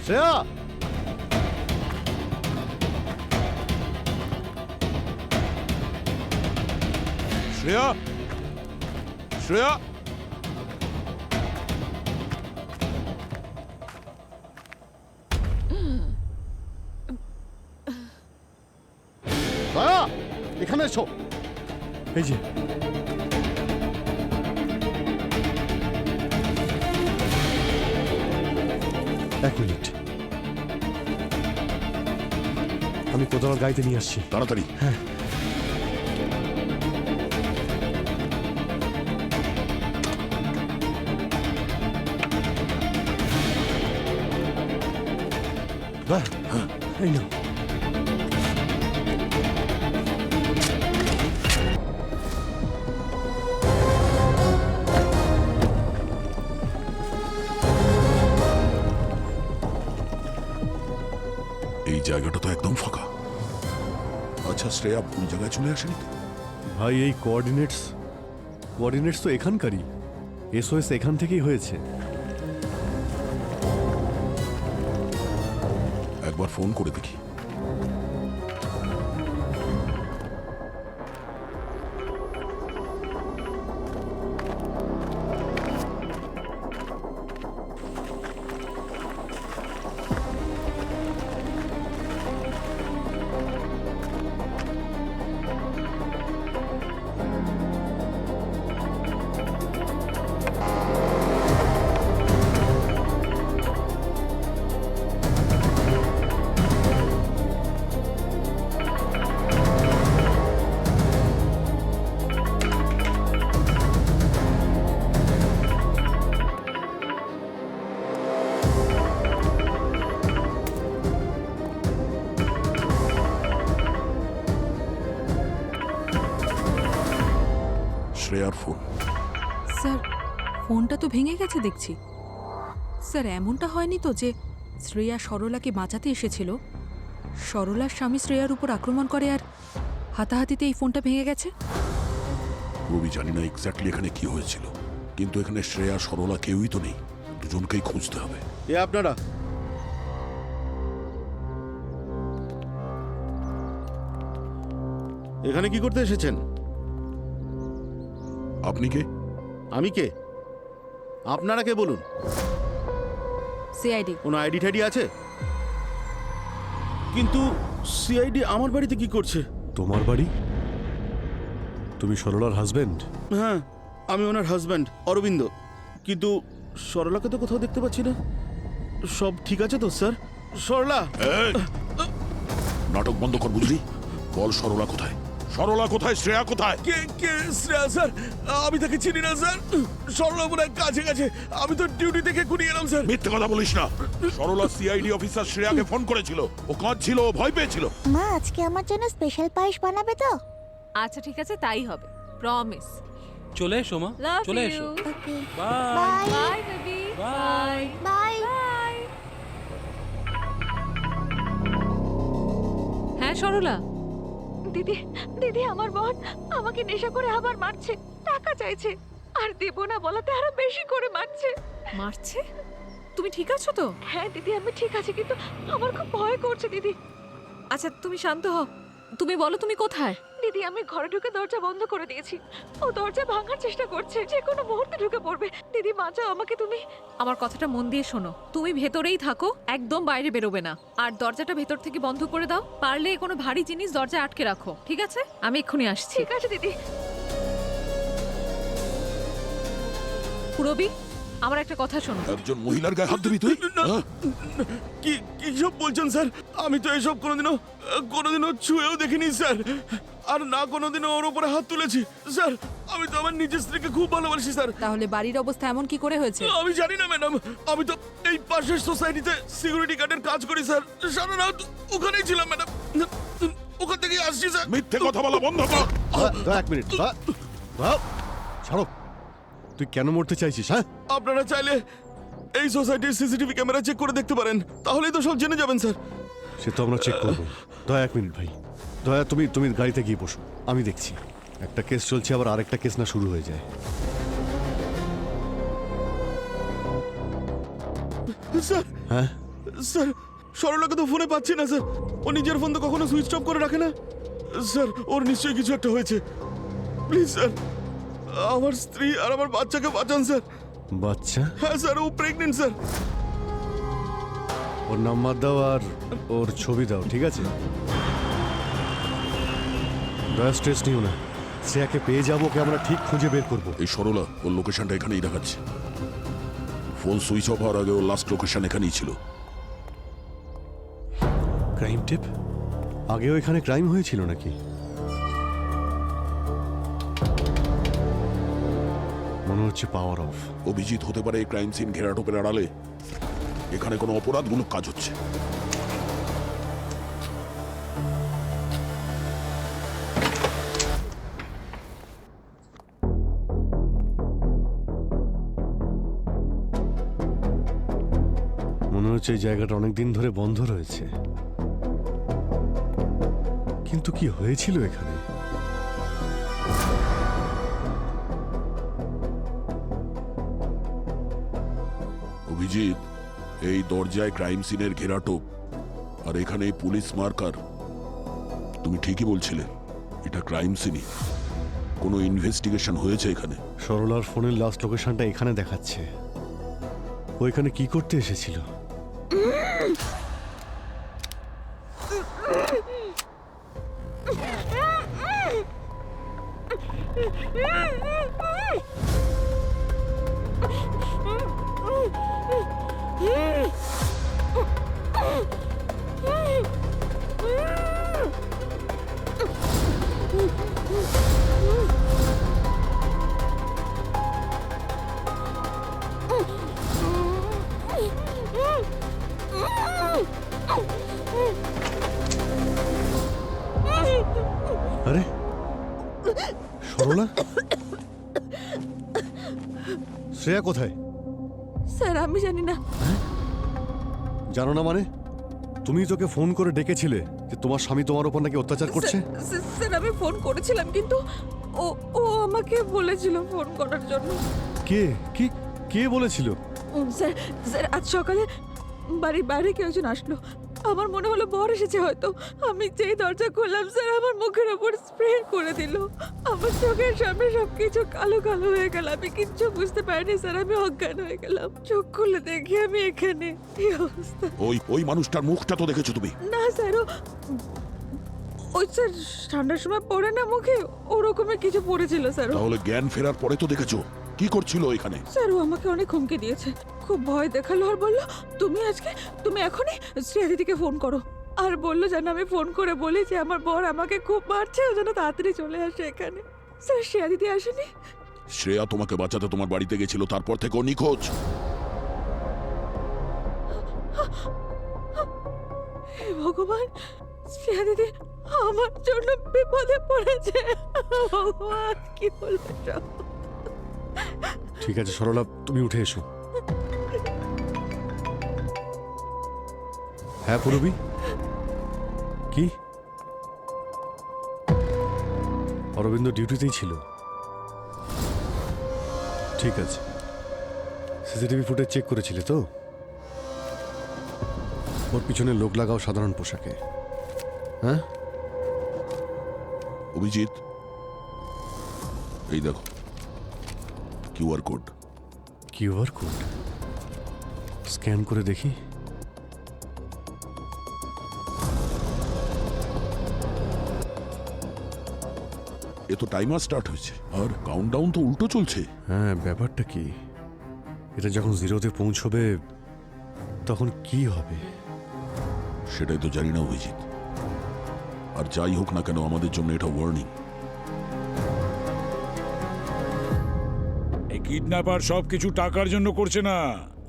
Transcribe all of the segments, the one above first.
শ্রেয়া, শ্রেয়া, শ্রেয়া, দয়া, এখানে এসো। এই যে এক মিনিট, আমি কোদাল গাইতে নিয়ে আসছি। তাড়াতাড়ি। হ্যাঁ। বাহ, এই নাও। এই জায়গাটা তো একদম ফাঁকা। আচ্ছা, শ্রেয়া ভুল জায়গায় চলে আসেনি তো? ভাই, এই কোঅর্ডিনেটস তো এখানকারই। এসওএস এখান থেকেই হয়েছে। একবার ফোন করে দেখি। শ্রেয়ার ফোন। স্যার, ফোনটা তো ভেঙে গেছে দেখছি। স্যার, এমনটা হয়নি তো যে শ্রেয়া সরলাকে বাঁচাতে এসেছিল, সরলার স্বামী শ্রেয়ার উপর আক্রমণ করে আর হাতাহাতিতে এই ফোনটা ভেঙে গেছে? রবি, জানি না এক্স্যাক্টলি এখানে কি হয়েছিল, কিন্তু এখানে শ্রেয়া সরলা কেউই তো নেই। দুজনকেই খুঁজতে হবে। এ আপনারা? এখানে কি করতে এসেছেন? আপনি কে? আমি কে? আপনারা কে বলুন? সিআইডি। কোনো আইডি ঠাইডি আছে? কিন্তু সিআইডি আমার বাড়িতে কি করছে? তোমার বাড়ি? তুমি সরলার হাজবেন্ড? হ্যাঁ, আমি ওনার হাজবেন্ড অরবিন্দ। কিন্তু সরলাকে তো কোথাও দেখতে পাচ্ছি না। সব ঠিক আছে তো স্যার? সরলা! এই, নাটক বন্ধ কর, বুঝলি? বল, সরলা কোথায়? সরলা কোথায়? শ্রেয়া কোথায়? কে কে শ্রেয়া স্যার? আমি তাকে চিনি না স্যার। সরলা মনে হয় কাছে কাছে। আমি তো ডিউটি থেকে ঘুরিয়ে এলাম স্যার। মিথ্যে কথা বলিস না। সরলা সিআইডি অফিসার শ্রেয়াকে ফোন করেছিল। ও কাঁদছিল, ও ভয় পেয়েছিল। মা, আজকে আমার জন্য স্পেশাল পায়েস বানাবে তো? আচ্ছা ঠিক আছে, তাই হবে, প্রমিস। চলে এসো মা, লাভ চলে ইউ। এসো। Okay, bye. Bye bye baby. Bye bye. Bye. হ্যাঁ সরলা। দিদি দিদি, আমার বোন আমাকে নেশা করে আবার মারছে, টাকা চাইছে, আর দেব না বলাতে আরো বেশি করে মারছে। মারছে? তুমি ঠিক আছো তো? হ্যাঁ দিদি, আমি ঠিক আছি, কিন্তু আমার খুব ভয় করছে দিদি। আচ্ছা তুমি শান্ত হও, তুমি বলো তুমি কোথায়? দিদি, আমি ঘরে ঢুকে দরজা বন্ধ করে দিয়েছি। ও দরজা ভাঙার চেষ্টা করছে, যে কোনো মুহূর্তে ঢুকে পড়বে। দিদি বাঁচাও আমাকে তুমি। আমার কথাটা মন দিয়ে শোনো, তুমি ভেতরেই থাকো, একদম বাইরে বেরোবে না। আর দরজাটা ভেতর থেকে বন্ধ করে দাও, পারলে কোনো ভারী জিনিস দরজায় আটকে রাখো, ঠিক আছে? আমি এক্ষুনি আসছি। ঠিক আছে দিদি। পুরবি, আমার একটা কথা শোনো। একজন মহিলার গায়ে হাত দিবি তুই? হ্যাঁ? কি কি সব বলছেন স্যার? আমি তো এসব কোনোদিনও ছুঁয়েও দেখিনি স্যার। আর না কোনোদিনও ওর উপরে হাত তুলেছি স্যার। আমি তো আমার নিজের স্ত্রীকে খুব ভালোবাসি স্যার। তাহলে বাড়ির অবস্থা এমন কি করে হয়েছে? আমি জানি না ম্যাডাম, আমি তো এই পাশের সোসাইটিতে সিকিউরিটি গার্ডের কাজ করি স্যার। সারা রাত ওখানেই ছিলাম ম্যাডাম, ওখান থেকেই আসছি স্যার। মিথ্যে কথা বলা বন্ধ কর। এক মিনিট, ছাড়ো। তুই কেন মরতে চাইছিস? হ্যাঁ, আপনারা চাইলে এই সোসাইটির সিসিটিভি ক্যামেরা চেক করে দেখতে পারেন, তাহলেই তো সব জেনে যাবেন স্যার। সে তো আমরা চেক করবো। দয়া, এক মিনিট ভাই। দয়া, তুমি গাড়িতে গিয়ে বসো, আমি দেখছি। একটা কেস চলছে, আবার আরেকটা কেস না শুরু হয়ে যায়। স্যার, হ্যাঁ, স্যার সরলাকে তো ফোনে পাচ্ছি না স্যার। ও নিজের ফোন তো কখনো সুইচ অফ করে রাখে না। স্যার ওর নিশ্চয়ই কিছু একটা হয়েছে। প্লিজ স্যার, আমার স্ত্রী আর আমার বাচ্চাকে বাঁচান স্যার। বাচ্চা? হ্যাঁ স্যার, ও প্রেগনেন্ট স্যার। ওর নাম্বার দাও আর ওর ছবি দাও, ঠিক আছে? দয়া স্ট্রেস নিও না, শ্রেয়াকে পেয়ে যাবো, ওকে আমরা ঠিক খুঁজে বের করবো। এই সরলা ওর লোকেশনটা এখানেই দেখাচ্ছে। ফোন সুইচ অফ হওয়ার আগে ওর লাস্ট লোকেশন এখানেই ছিল। ক্রাইম টিপ? আগেও এখানে ক্রাইম হয়েছিল নাকি? মনে হচ্ছে পাওয়ার অফ। অভিজিৎ হতে পারে এই ক্রাইম সিন ঘেরাটোপের আড়ালে এখানে কোনো অপরাধমূলক কাজ হচ্ছে। মনে হচ্ছে এই জায়গাটা অনেকদিন ধরে বন্ধ রয়েছে। কিন্তু কি হয়েছিল এখানে? অভিজিৎ, এই দরজায় ক্রাইম সিনের ঘেরাটোপ আর এখানে এই পুলিশ মার্কার। তুমি ঠিকই বলছিলে, এটা ক্রাইম সিনই। কোনো ইনভেস্টিগেশন হয়েছে এখানে? সরলার ফোনের লাস্ট লোকেশনটা এখানে দেখাচ্ছে। ও এখানে কি করতে এসেছিল? আরে সরলা, শ্রেয়া কোথায়? স্যার আমি জানি না। জানো না মানে? তুমি তোকে ফোন করে ডেকেছিলে যে তোমার স্বামী তোমার উপর নাকি অত্যাচার করছে। স্যার আমি ফোন করেছিলাম, কিন্তু ও ও আমাকে বলেছিল ফোন করার জন্য। কে কি কে বলেছিল? স্যার স্যার আজ সকালে বাড়ির বাইরে কেউ একজন আসলো। আমার মনে হলো বর এসেছে হয়তো। আমি যেই দরজা খুললাম স্যার, আমার মুখের ওপর স্প্রে করে দিল। আমার চোখের সামনে সবকিছু কালো কালো হয়ে গেল। আমি কিচ্ছু বুঝতে পারিনি স্যার, আমি অজ্ঞান হয়ে গেলাম। চোখ খুলে দেখি আমি এখানে, এই অবস্থা। ওই মানুষটার মুখটা তো দেখেছো তুমি? না স্যার, ওই স্যার ঠান্ডার সময় পড়ে না মুখে, ওরকমের কিছু পড়েছিল স্যার। তাহলে জ্ঞান ফেরার পরে তো দেখেছো কি করছিল এখানে? স্যার ও আমাকে অনেক হুমকি দিয়েছে, খুব ভয় দেখালো আর বললো তুমি এখনই শ্রেয়া দিদিকে ফোন করো। আর বললো যেন আমি ফোন করে বলি যে আমার বর আমাকে খুব মারছে, ও যেন তাড়াতাড়ি চলে আসে এখানে। স্যার শ্রেয়া দিদি আসেনি। শ্রেয়া তোমাকে বাঁচাতে তোমার বাড়িতে গেছিল, তারপর থেকে ও নিখোঁজ। হে ভগবান, শ্রেয়া দিদি আমার জন্য বিপদে পড়েছে। ভগবান কি বলবো সব। ঠিক আছে সরলা, তুমি উঠে এসো। হ্যাঁ পুরবি, কি? অরবিন্দ ডিউটিতেই ছিল। ঠিক আছে, সিসিটিভি ফুটেজ চেক করেছিলে তো? ওর পিছনে লোক লাগাও সাধারণ পোশাকে। হ্যাঁ অভিজিৎ, এই দেখো QR code. QR code scan করে দেখি। এ তো টাইমার স্টার্ট হয়েছে আর কাউন্টডাউন তো উল্টো চলছে। হ্যাঁ, ব্যাপারটা কি? এটা যখন জিরোতে পৌঁছবে তখন কি হবে? সেটাই তো জানি না অভিজিৎ। আর যাই হোক না কেন, আমাদের জন্য এটা ওয়ার্নিং। এই কিডন্যাপার সবকিছু টাকার জন্য করছে না,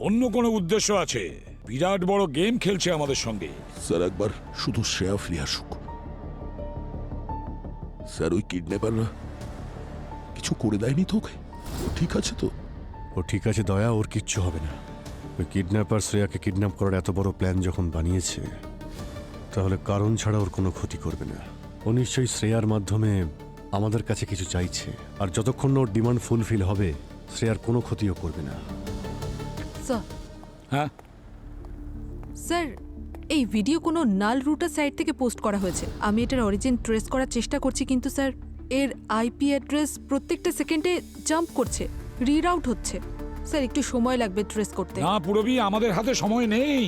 অন্য কোনো উদ্দেশ্য আছে। বিরাট বড় গেম খেলছে আমাদের সঙ্গে। স্যার একবার শুধু শ্রেয়া ফিরে আসুক। স্যার ওই কিডন্যাপাররা কিছু করে দেয়নি তো ওকে? ও ঠিক আছে তো? ও ঠিক আছে দয়া, ওর কিচ্ছু হবে না। ওই কিডন্যাপার শ্রেয়াকে কিডন্যাপ করার এত বড় প্ল্যান যখন বানিয়েছে, তাহলে কারণ ছাড়া ওর কোনো ক্ষতি করবে না। ও নিশ্চয়ই শ্রেয়ার মাধ্যমে আমাদের কাছে কিছু চাইছে, আর যতক্ষণ না ওর ডিমান্ড ফুলফিল হবে শ্রেয়ার কোনো ক্ষতিও করবে না। স্যার হ্যাঁ, স্যার এই ভিডিও কোনো নাল রুটার সাইট থেকে পোস্ট করা হয়েছে। আমি এটার অরিজিন ট্রেস করার চেষ্টা করছি, কিন্তু স্যার এর আইপি অ্যাড্রেস প্রত্যেকটা সেকেন্ডে জাম্প করছে, রিড আউট হচ্ছে। স্যার একটু সময় লাগবে ট্রেস করতে। না পুরবি, আমাদের হাতে সময় নেই,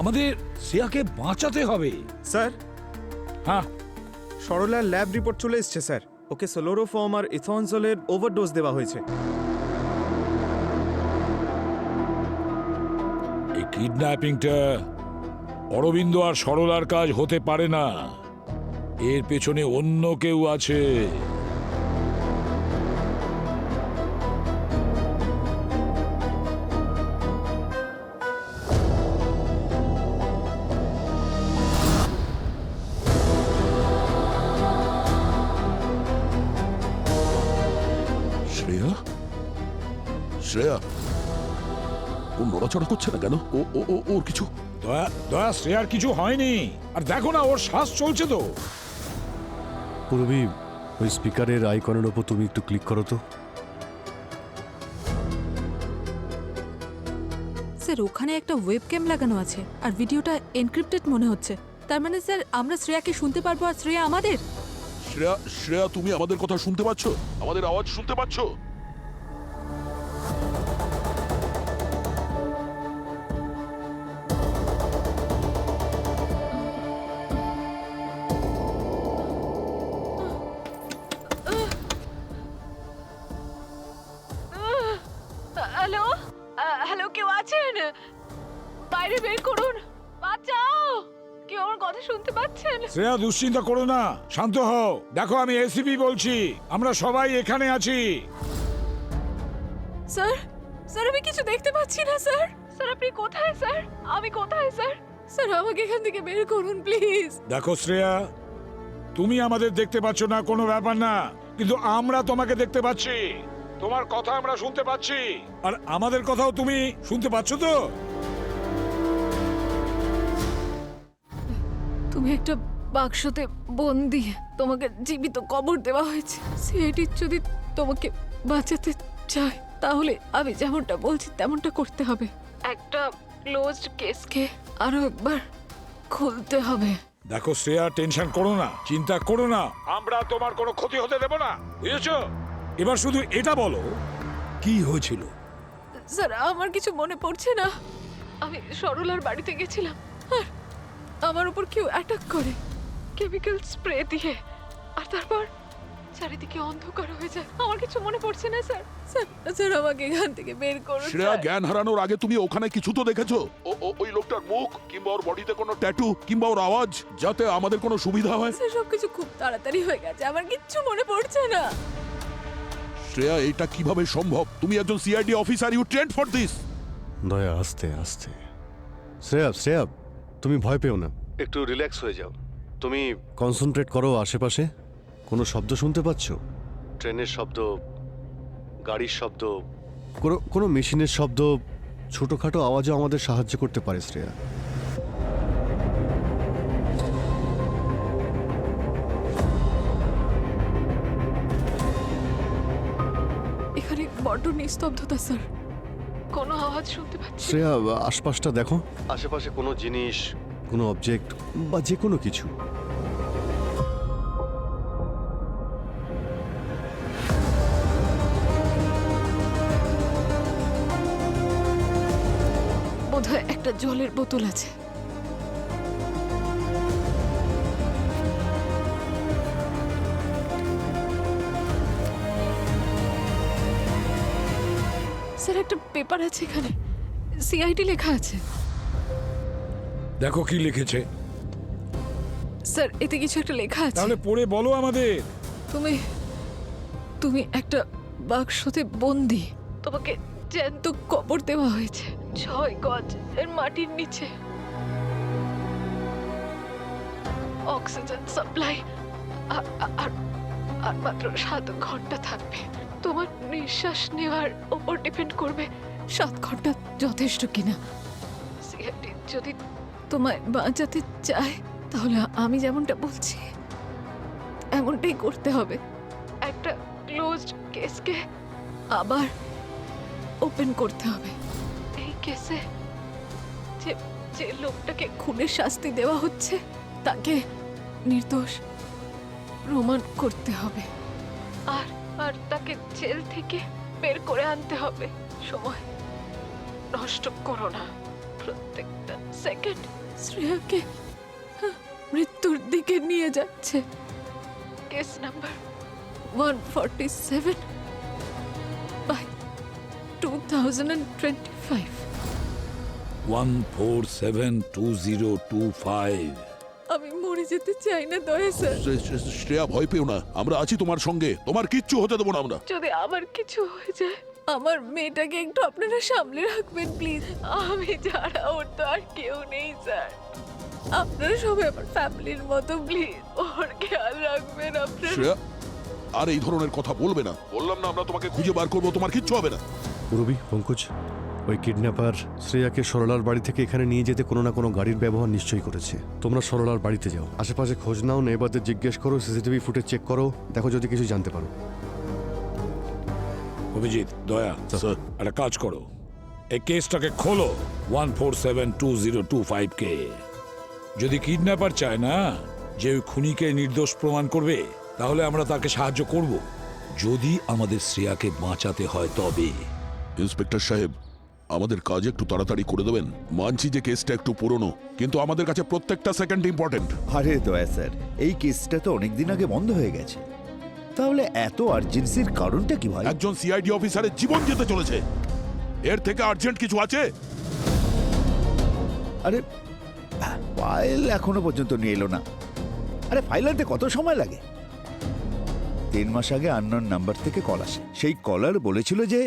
আমাদের শ্রেয়াকে বাঁচাতে হবে। স্যার, হ্যাঁ সরলার ল্যাব রিপোর্ট চলে এসেছে স্যার। ওকে সোলোরোফর্ম আর ইথনজলের ওভারডোজ দেওয়া হয়েছে। এই কিডন্যাপিংটা অরবিন্দ আর সরলার কাজ হতে পারে না, এর পেছনে অন্য কেউ আছে। শ্রেয়া শ্রেয়া ও নড়াচড়া করছে না কেন? ও ও ও ওর কিছু? দয়া দয়া, শ্রেয়ার কিছু হয়নি। আর দেখো না, ওর শ্বাস চলছে তো। পুরবি, ওই স্পিকারের আইকনের ওপর তুমি একটু ক্লিক করো তো। স্যার ওখানে একটা ওয়েব ক্যাম লাগানো আছে আর ভিডিওটা এনক্রিপ্টেড মনে হচ্ছে। তার মানে স্যার আমরা শ্রেয়াকে শুনতে পারবো আর শ্রেয়া আমাদের। শ্রেয়া শ্রেয়া তুমি আমাদের কথা শুনতে পাচ্ছ? আমাদের আওয়াজ শুনতে পাচ্ছ? হ্যালো হ্যালো, কেউ আছেন? বাইরে বের করুন, বাঁচাও! কেউ আমার কথা শুনতে পাচ্ছেন? শ্রেয়া দুশ্চিন্তা করো না, শান্ত হও। দেখো আমি এসিপি বলছি, আমরা সবাই এখানে আছি। স্যার স্যার আমি কিছু দেখতে পাচ্ছি না স্যার। স্যার আপনি কোথায় স্যার? আমি কোথায় স্যার? স্যার আমাকে এখান থেকে বের করুন প্লিজ। দেখো শ্রেয়া, তুমি আমাদের দেখতে পাচ্ছ না কোনো ব্যাপার না, কিন্তু আমরা তোমাকে দেখতে পাচ্ছি, তোমার কথা আমরা শুনতে পাচ্ছি, আর আমাদের কথাও তুমি শুনতে পাচ্ছ তো? তুমি একটা বাক্সতে বন্দি, তোমাকে জীবিত কবর দেওয়া হয়েছে। সিআইডি যদি তোমাকে বাঁচাতে চায় তাহলে আমি যেমনটা বলছি তেমনটা করতে হবে। একটা ক্লোজড কেসকে আরো একবার খুলতে হবে। দেখো শ্রেয়া, টেনশন করো না, চিন্তা করো না, আমরা তোমার কোনো ক্ষতি হতে দেব না, বুঝেছো? এবার শুধু এটা বলো, কি হয়েছিল? স্যার আমার কিছু মনে পড়ছে না। আমি সরলার বাড়িতে গেছিলাম আর আমার উপর কেউ অ্যাটাক করে কেমিক্যাল স্প্রে দিয়ে, আর তারপর চারিদিকে অন্ধকার হয়ে যায়। আমার কিছু মনে পড়ছে না স্যার। স্যার স্যার আমাকে এখান থেকে বের করুন। শ্রেয়া, স্যার। জ্ঞান হারানোর আগে তুমি ওখানে কিছু তো দেখেছো? ওই লোকটার মুখ কিংবা ওর বডিতে কোনো ট্যাটু কিংবা ওর আওয়াজ, যাতে আমাদের কোনো সুবিধা হয়। স্যার সবকিছু খুব তাড়াতাড়ি হয়ে গেছে, আমার কিচ্ছু মনে পড়ছে না। শ্রেয়া, এটা কিভাবে সম্ভব? তুমি একজন CID officer, you trained for this. Daya, আস্তে আস্তে। শ্রেয়া শ্রেয়া, তুমি ভয় পেও না, একটু রিল্যাক্স হয়ে যাও। তুমি কনসেন্ট্রেট করো আশেপাশে। কোনো শব্দ শুনতে পাচ্ছ? ট্রেনের শব্দ, গাড়ির শব্দ, কোনো মেশিনের শব্দ, ছোটোখাটো আওয়াজও আমাদের সাহায্য করতে পারে শ্রেয়া। এখানে বড্ড নিস্তব্ধতা স্যার, কোনো আওয়াজ শুনতে পাচ্ছি না। শ্রেয়া, আশপাশটা দেখো, আশেপাশে কোনো জিনিস, কোনো অবজেক্ট বা যে কোনো কিছু। বোধহয় একটা জলের বোতল আছে। স্যার একটা পেপার আছে এখানে, সিআইডি লেখা আছে। দেখো কি লিখেছে। স্যার এতে কিছু একটা লেখা আছে। তাহলে পড়ে বলো আমাদের। তুমি তুমি একটা বাক্সতে বন্দি, তোমাকে জ্যান্ত কবর দেওয়া হয়েছে 6 গজ এর মাটির নিচে। অক্সিজেন সাপ্লাই আর মাত্র 7 ঘন্টা থাকবে। তোমার নিঃশ্বাস নেওয়ার উপর ডিপেন্ড করবে 7 ঘন্টা যথেষ্ট কিনা। সিআইডি যদি তোমায় বাঁচাতে চায় তাহলে আমি যেমনটা বলছি এমনটাই করতে হবে। একটা ক্লোজড কেসকে আবার ওপেন করতে হবে। এই কেসে যে যে লোকটাকে খুনের শাস্তি দেওয়া হচ্ছে তাকে নির্দোষ প্রমাণ করতে হবে, আর আর তাকে জেল থেকে বের করে আনতে হবে। সময় নষ্ট করো না, প্রত্যেকটা সেকেন্ড শ্রেয়াকে মৃত্যুর দিকে নিয়ে যাচ্ছে। Case number 147 by 2025। 1472025। আমি মরে যেতে চাই না দয়া স্যার। শ্রেয়া ভয় পেও না, আমরা আছি তোমার সঙ্গে, তোমার কিচ্ছু হতে দেবো না আমরা। যদি আমার কিছু হয়ে যায়, আমার মেয়েটাকে একটু আপনারা সামলে রাখবেন প্লিজ। আমি ছাড়া ওর তো আর কেউ নেই স্যার। আপনারা সবাই আমার ফ্যামিলির মতো, প্লিজ ওর খেয়াল রাখবেন আপনারা। শ্রেয়া আর এই ধরনের কথা বলবে না, বললাম না আমরা তোমাকে খুঁজে বার করবো, তোমার কিচ্ছু হবে না। রবি, পঙ্কজ, ওই কিডন্যাপার শ্রেয়াকে সরলার বাড়ি থেকে এখানে নিয়ে যেতে কোনো না কোনো গাড়ির ব্যবহার নিশ্চয়ই করেছে। তোমরা সরলার বাড়িতে যাও, আশেপাশে খোঁজ নাও, নেবারদের জিজ্ঞেস করো, সিসিটিভি ফুটেজ চেক করো, দেখো যদি কিছু জানতে পারো। অভিজিৎ, দয়া, স্যার একটা কাজ করো, এই কেসটাকে খোলো 1472025 কে। যদি কিডন্যাপার চায় না যে ওই খুনিকে নির্দোষ প্রমাণ করবে, তাহলে আমরা তাকে সাহায্য করব। যদি আমাদের শ্রেয়াকে বাঁচাতে হয় তবে। ইন্সপেক্টর সাহেব, আমাদের কাজ একটু তাড়াতাড়ি করে দেবেন। মানছি যে কেসটা একটু পুরনো, কিন্তু আমাদের কাছে প্রত্যেকটা সেকেন্ড ইম্পর্টেন্ট। আরে দয়া স্যার, এই কেসটা তো অনেকদিন আগে বন্ধ হয়ে গেছে, তাহলে এত আর্জেন্সির কারণটা কি ভাই? একজন সিআইডি অফিসারের জীবন যেতে চলেছে, এর থেকে আর্জেন্ট কিছু আছে? আরে ফাইল এখনো পর্যন্ত নিয়ে এলো না। আরে ফাইল আনতে কত সময় লাগে? 3 মাস আগে আননোন নাম্বার থেকে কল আসে। সেই কলার বলেছিল যে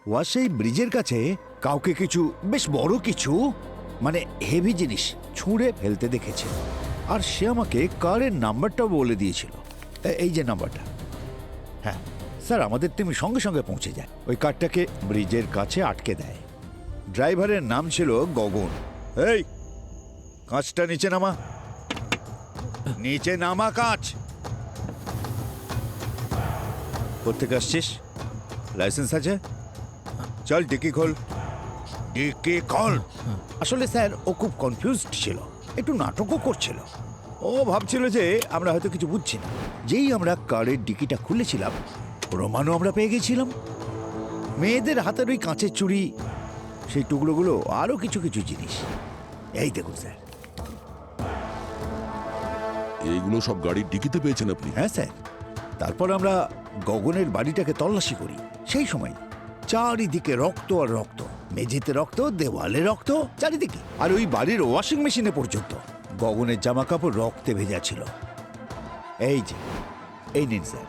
ওয়াসেই ব্রিজের কাছে কাউকে কিছু বেশ বড় কিছু, মানে হেভি জিনিস ছুঁড়ে ফেলতে দেখেছে। আর সে আমাকে কারের নাম্বারটাও বলে দিয়েছিল, এই যে নাম্বারটা। হ্যাঁ স্যার, আমাদের টিম সঙ্গে সঙ্গে পৌঁছে যায়, ওই কারটাকে ব্রিজের কাছে আটকে দেয়। ড্রাইভারের নাম ছিল গগন। এই কাঁচটা নিচে নামা, নিচে নামা কাঁচ। কোত্থেকে আসছিস? লাইসেন্স আছে? চল ডিকি খোল, ডিকি খোল। আসলে স্যার ও খুব কনফিউজড ছিল, একটু নাটকও করছিল। ও ভাবছিল যে আমরা হয়তো কিছু বুঝছি না। যেই আমরা কারের ডিকিটা খুলেছিলাম, প্রমাণও আমরা পেয়ে গেছিলাম। মেয়েদের হাতের ওই কাঁচের চুড়ি, সেই টুকরোগুলো, আরও কিছু কিছু জিনিস। এই দেখুন স্যার। এইগুলো সব গাড়ির ডিকিতে পেয়েছেন আপনি? হ্যাঁ স্যার। তারপর আমরা গগনের বাড়িটাকে তল্লাশি করি। সেই সময় চারিদিকে রক্ত আর রক্ত, মেঝেতে রক্ত, দেওয়ালে রক্ত, চারিদিকে। আর ওই বাড়ির ওয়াশিং মেশিনে পর্যন্ত গগনের জামা কাপড় রক্তে ভেজা ছিল। এই যে, এই নিন স্যার।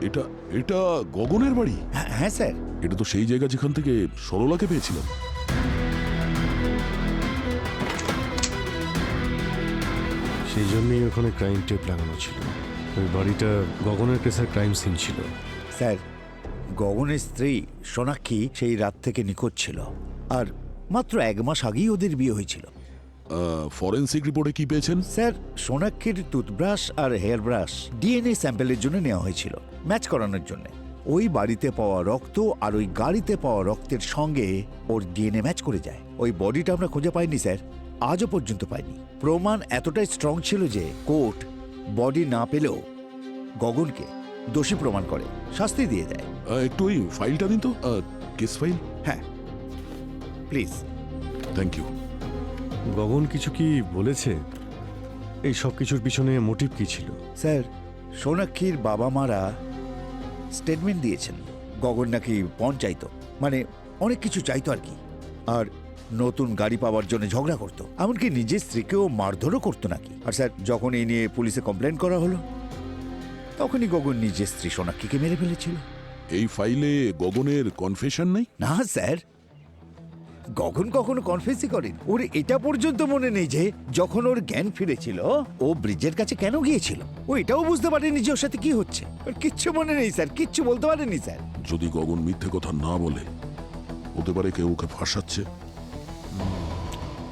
এটা এটা গগনের বাড়ি? হ্যাঁ স্যার। এটা তো সেই জায়গা যেখান থেকে সরলাকে পেয়েছিলাম। সেই জন্যই ওখানে ক্রাইম টেপ লাগানো ছিল। ওই বাড়িটা গগনের কেসের ক্রাইম সিন ছিল। স্যার, গগনের স্ত্রী সোনাক্ষী সেই রাত থেকে নিখোঁজ ছিল, আর মাত্র 1 মাস আগেই ওদের বিয়ে হয়েছিল। ফরেন্সিক রিপোর্টে কি পেয়েছেন? স্যার, সোনাক্ষীর টুথব্রাশ আর হেয়ার ব্রাশ ডিএনএ স্যাম্পেলের জন্য নেওয়া হয়েছিল, ম্যাচ করানোর জন্য। ওই বাড়িতে পাওয়া রক্ত আর ওই গাড়িতে পাওয়া রক্তের সঙ্গে ওর ডিএনএ ম্যাচ করে যায়। ওই বডিটা আমরা খুঁজে পাইনি স্যার, আজও পর্যন্ত পাইনি। প্রমাণ এতটাই স্ট্রং ছিল যে কোর্ট বডি না পেলেও গগনকে দোষী প্রমাণ করে শাস্তি দিয়ে দেয়। একটু ওই ফাইলটা দিন তো, কেস ফাইল। হ্যাঁ প্লিজ। Thank you. গগন কিছু কি বলেছে? এই সব কিছুর পিছনে মোটিভ কি ছিল? স্যার, সোনাক্ষীর বাবা মারা স্টেটমেন্ট দিয়েছেন গগন নাকি পণ চাইতো, মানে অনেক কিছু চাইতো আর কি। আর নতুন গাড়ি পাওয়ার জন্য ঝগড়া করতো, এমনকি নিজের স্ত্রীকেও মারধরও করতো নাকি। আর স্যার, যখন এই নিয়ে পুলিশে কমপ্লেন করা হলো, তখনই গগন নিজের স্ত্রী সোনাক্ষীকে মেরে ফেলেছিল। এই ফাইলে গগনের কনফেশন নেই? না স্যার, গগন কখনো কনফেসই করেন। ওর এটা পর্যন্ত মনে নেই যে যখন ওর জ্ঞান ফিরেছিল ও ব্রিজের কাছে কেন গিয়েছিল। ও এটাও বুঝতে পারেনি যে ওর সাথে কি হচ্ছে। ওর কিচ্ছু মনে নেই স্যার, কিচ্ছু বলতে পারেনি স্যার। যদি গগন মিথ্যে কথা না বলে, হতে পারে কেউ ওকে ফাঁসাচ্ছে।